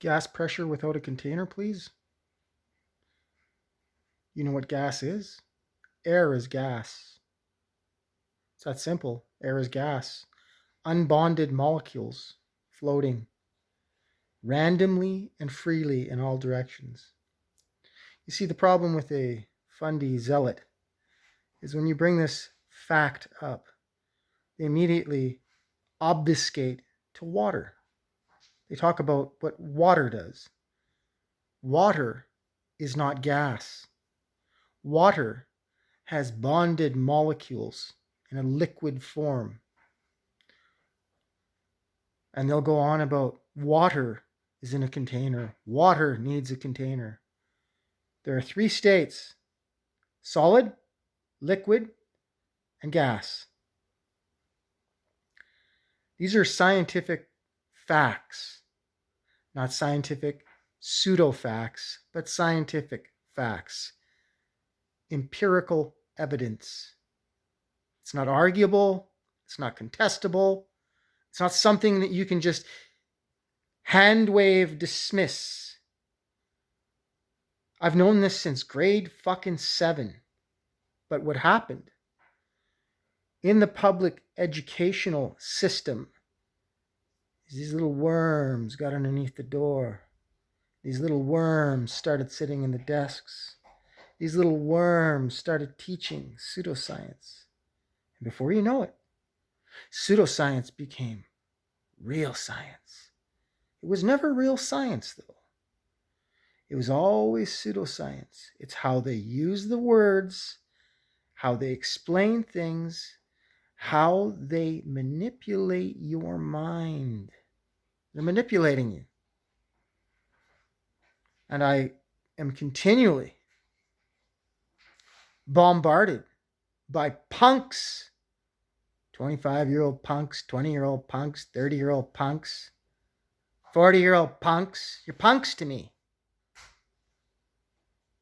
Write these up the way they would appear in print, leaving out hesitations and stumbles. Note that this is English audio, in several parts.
gas pressure without a container, please? You know what gas is? Air is gas. It's that simple. Air is gas. Unbonded molecules floating randomly and freely in all directions. You see, the problem with a fundy zealot is when you bring this fact up, they immediately obfuscate to water. They talk about what water does. Water is not gas. Water has bonded molecules in a liquid form. And they'll go on about water is in a container. Water needs a container. There are 3 states: solid, liquid, and gas. These are scientific facts, not scientific pseudo-facts, but scientific facts. Empirical evidence. It's not arguable. It's not contestable. It's not something that you can just hand wave dismiss. I've known this since grade fucking 7. But what happened? In the public educational system, these little worms got underneath the door. These little worms started sitting in the desks. These little worms started teaching pseudoscience. And before you know it, pseudoscience became real science. It was never real science, though. It was always pseudoscience. It's how they use the words, how they explain things, how they manipulate your mind. They're manipulating you. And I am continually bombarded by punks, 25-year-old punks, 20-year-old punks, 30-year-old punks, 40-year-old punks. You're punks to me.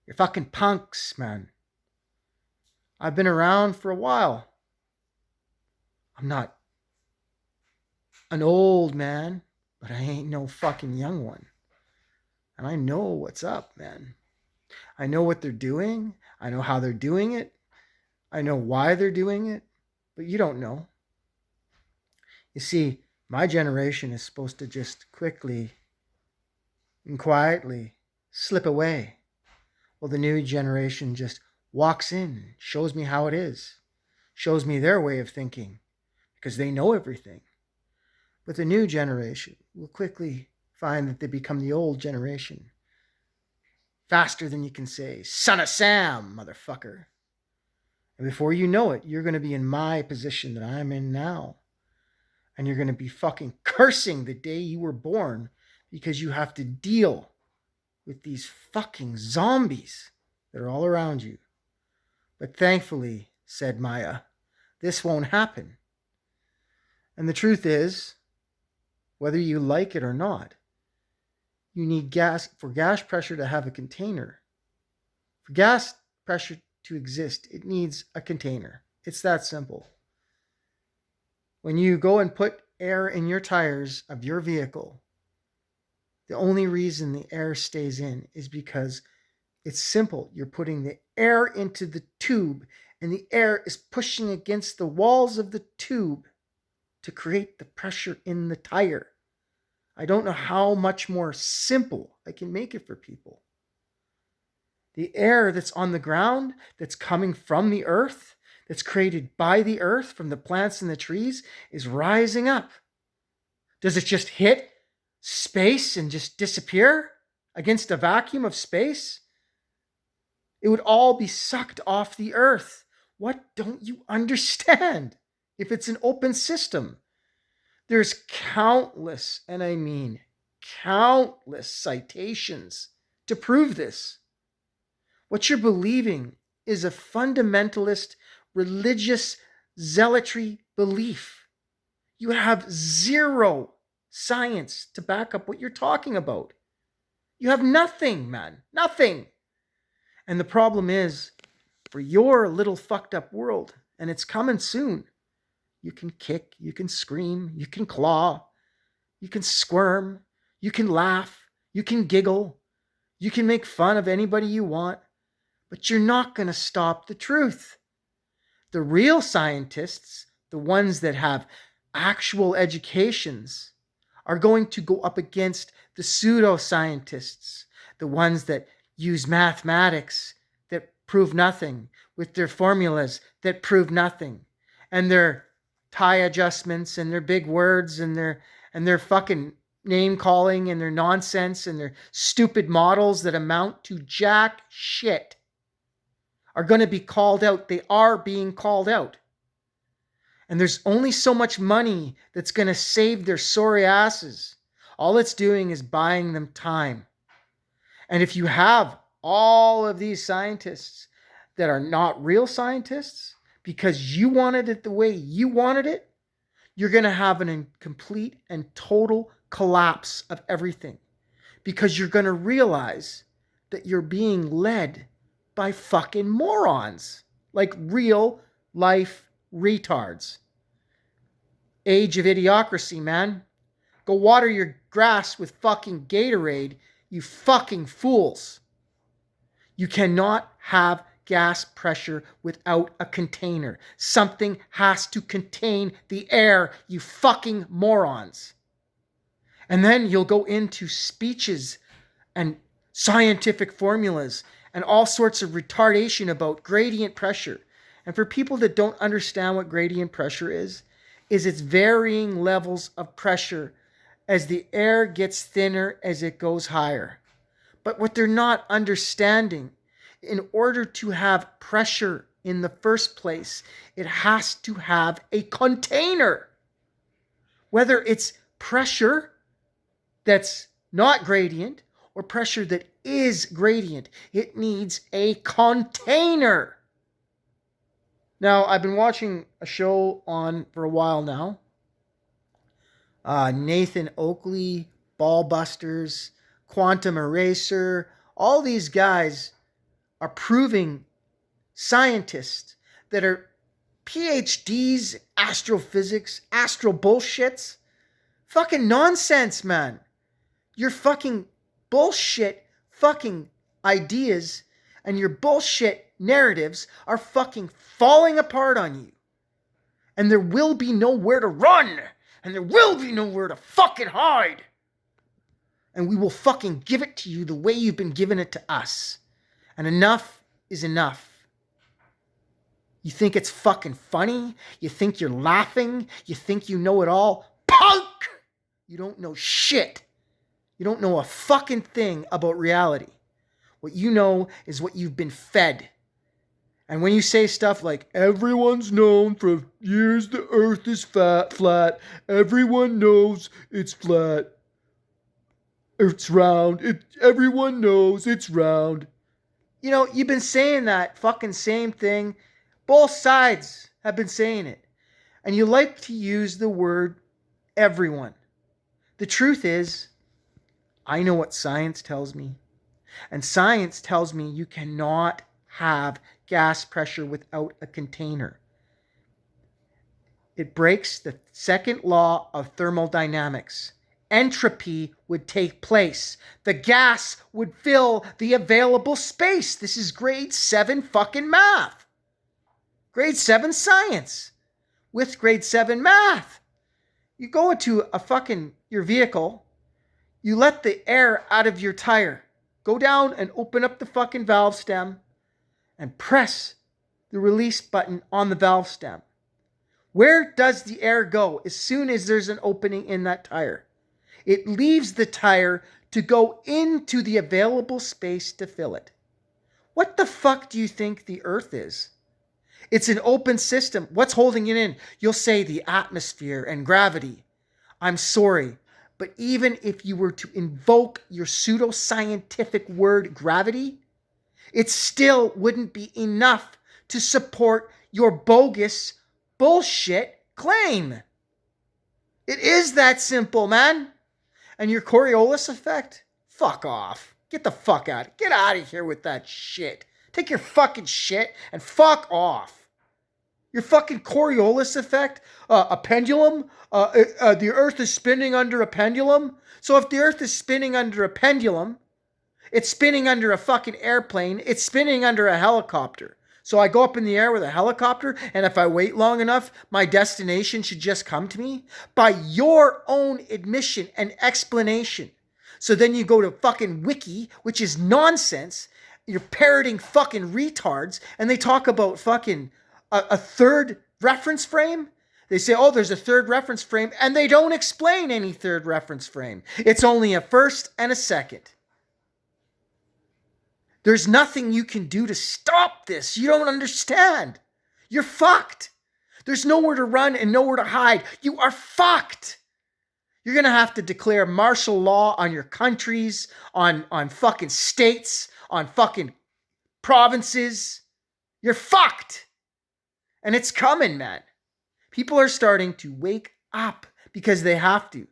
You're fucking punks, man. I've been around for a while. I'm not an old man, but I ain't no fucking young one. And I know what's up, man. I know what they're doing. I know how they're doing it. I know why they're doing it. But you don't know. You see, my generation is supposed to just quickly and quietly slip away. Well, the new generation just walks in, shows me how it is, shows me their way of thinking, because they know everything. But the new generation will quickly find that they become the old generation. Faster than you can say, "Son of Sam, motherfucker." And before you know it, you're going to be in my position that I'm in now. And you're going to be fucking cursing the day you were born because you have to deal with these fucking zombies that are all around you. But thankfully, said Maya, this won't happen. And the truth is, whether you like it or not, you need gas. For gas pressure to have a container, for gas pressure to exist, it needs a container. It's that simple. When you go and put air in your tires of your vehicle, the only reason the air stays in is because it's simple. You're putting the air into the tube, and the air is pushing against the walls of the tube to create the pressure in the tire. I don't know how much more simple I can make it for people. The air that's on the ground, that's coming from the earth, that's created by the earth from the plants and the trees, is rising up. Does it just hit space and just disappear against a vacuum of space? It would all be sucked off the earth. What don't you understand? If it's an open system, there's countless, and I mean countless citations to prove this. What you're believing is a fundamentalist religious zealotry belief. You have zero science to back up what you're talking about. You have nothing, man. Nothing. And the problem is, for your little fucked up world, and it's coming soon, you can kick, you can scream, you can claw, you can squirm, you can laugh, You can giggle. You can make fun of anybody you want, but you're not going to stop the truth. The real scientists, the ones that have actual educations, are going to go up against the pseudoscientists, the ones that use mathematics that prove nothing, with their formulas that prove nothing, and their tie adjustments and their big words and their fucking name calling and their nonsense and their stupid models that amount to jack shit are going to be called out. They are being called out. And there's only so much money that's going to save their sorry asses. All it's doing is buying them time. And if you have all of these scientists that are not real scientists because you wanted it the way you wanted it, you're going to have a complete and total collapse of everything, because you're going to realize that you're being led by fucking morons, like real life retards. Age of idiocracy, man. Go water your grass with fucking Gatorade, you fucking fools. You cannot have gas pressure without a container. Something has to contain the air, you fucking morons. And then you'll go into speeches and scientific formulas and all sorts of retardation about gradient pressure. And for people that don't understand what gradient pressure is its varying levels of pressure as the air gets thinner as it goes higher. But what they're not understanding, in order to have pressure in the first place, it has to have a container. Whether it's pressure that's not gradient or pressure that is gradient, it needs a container. Now, I've been watching a show on for a while now. Nathan Oakley, Ballbusters, Quantum Eraser, all these guys are proving scientists that are PhDs, astrophysics, astro bullshits. Fucking nonsense, man. Your fucking bullshit fucking ideas and your bullshit narratives are fucking falling apart on you. And there will be nowhere to run. And there will be nowhere to fucking hide. And we will fucking give it to you the way you've been giving it to us. And enough is enough. You think it's fucking funny? You think you're laughing? You think you know it all? Punk! You don't know shit. You don't know a fucking thing about reality. What you know is what you've been fed. And when you say stuff like, everyone's known for years the earth is flat, everyone knows it's flat, it's round, everyone knows it's round. You know, you've been saying that fucking same thing. Both sides have been saying it. And you like to use the word everyone. The truth is, I know what science tells me. And science tells me you cannot have gas pressure without a container. It breaks the second law of thermodynamics. Entropy would take place. The gas would fill the available space. This is grade 7 fucking math. Grade 7 science with grade 7 math. You go into your vehicle, you let the air out of your tire. Go down and open up the fucking valve stem and press the release button on the valve stem. Where does the air go as soon as there's an opening in that tire? It leaves the tire to go into the available space to fill it. What the fuck do you think the earth is? It's an open system. What's holding it in? You'll say the atmosphere and gravity. I'm sorry, but even if you were to invoke your pseudoscientific word gravity, it still wouldn't be enough to support your bogus bullshit claim. It is that simple, man. And your Coriolis effect? Fuck off. Get the fuck out. Get out of here with that shit. Take your fucking shit and fuck off. Your fucking Coriolis effect, a pendulum. The Earth is spinning under a pendulum. So if the Earth is spinning under a pendulum, it's spinning under a fucking airplane. It's spinning under a helicopter. So I go up in the air with a helicopter, and if I wait long enough, my destination should just come to me by your own admission and explanation. So then you go to fucking Wiki, which is nonsense. You're parroting fucking retards, and they talk about fucking a third reference frame. They say, oh, there's a third reference frame, and they don't explain any third reference frame. It's only a first and a second. There's nothing you can do to stop this. You don't understand. You're fucked. There's nowhere to run and nowhere to hide. You are fucked. You're going to have to declare martial law on your countries, on fucking states, on fucking provinces. You're fucked. And it's coming, man. People are starting to wake up because they have to.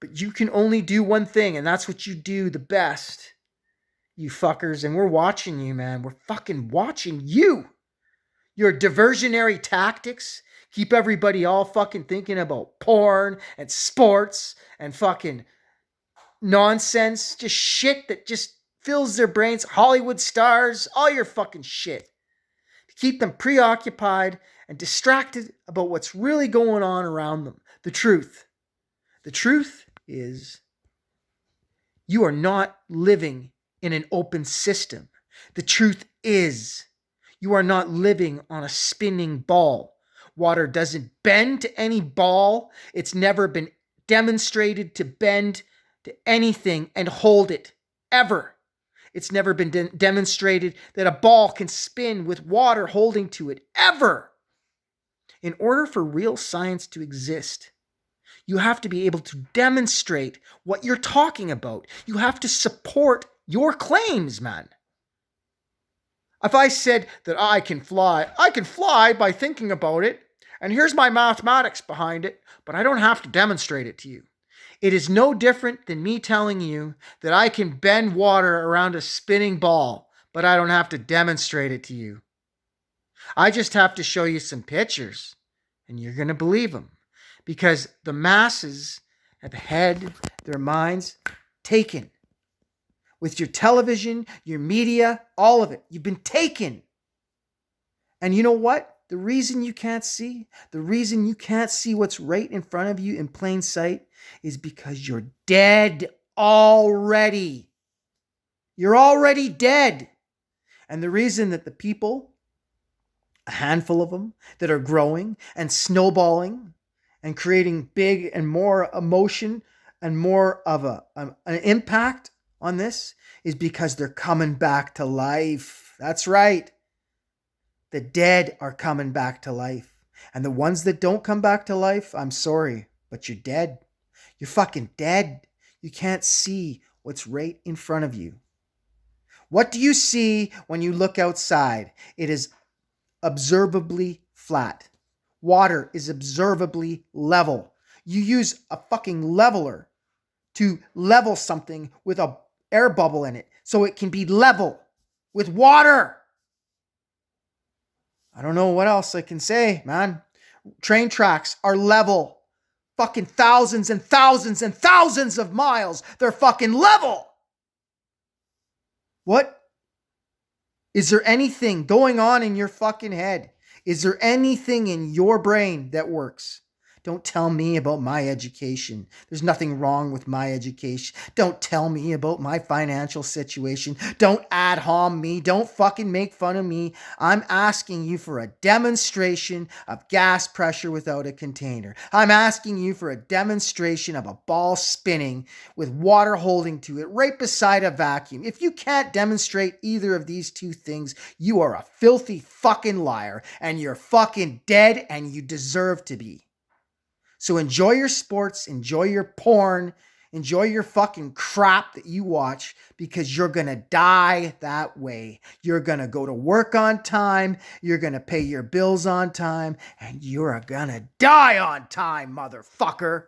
But you can only do one thing, and that's what you do the best. You fuckers, and we're watching you, man. We're fucking watching you. Your diversionary tactics keep everybody all fucking thinking about porn and sports and fucking nonsense. Just shit that just fills their brains. Hollywood stars, all your fucking shit. To keep them preoccupied and distracted about what's really going on around them. The truth. The truth is you are not living in an open system. The truth is you are not living on a spinning ball. Water doesn't bend to any ball. It's never been demonstrated to bend to anything and hold it, ever. It's never been demonstrated that a ball can spin with water holding to it, ever. In order for real science to exist, you have to be able to demonstrate what you're talking about. You have to support your claims, man. If I said that I can fly by thinking about it, and here's my mathematics behind it, but I don't have to demonstrate it to you. It is no different than me telling you that I can bend water around a spinning ball, but I don't have to demonstrate it to you. I just have to show you some pictures, and you're going to believe them, because the masses have had their minds taken. With your television, your media, all of it. You've been taken. And you know what? The reason you can't see what's right in front of you in plain sight is because you're dead already. You're already dead. And the reason that the people, a handful of them, that are growing and snowballing and creating big and more emotion and more of an impact on this is because they're coming back to life. That's right. The dead are coming back to life. And the ones that don't come back to life, I'm sorry, but you're dead. You're fucking dead. You can't see what's right in front of you. What do you see when you look outside? It is observably flat. Water is observably level. You use a fucking leveler to level something with a air bubble in it so it can be level with water. I don't know what else I can say, man. Train tracks are level. Fucking thousands and thousands and thousands of miles. They're fucking level. What? Is there anything going on in your fucking head? Is there anything in your brain that works? Don't tell me about my education. There's nothing wrong with my education. Don't tell me about my financial situation. Don't ad hom me. Don't fucking make fun of me. I'm asking you for a demonstration of gas pressure without a container. I'm asking you for a demonstration of a ball spinning with water holding to it right beside a vacuum. If you can't demonstrate either of these two things, you are a filthy fucking liar, and you're fucking dead, and you deserve to be. So enjoy your sports, enjoy your porn, enjoy your fucking crap that you watch, because you're going to die that way. You're going to go to work on time, you're going to pay your bills on time, and you're going to die on time, motherfucker.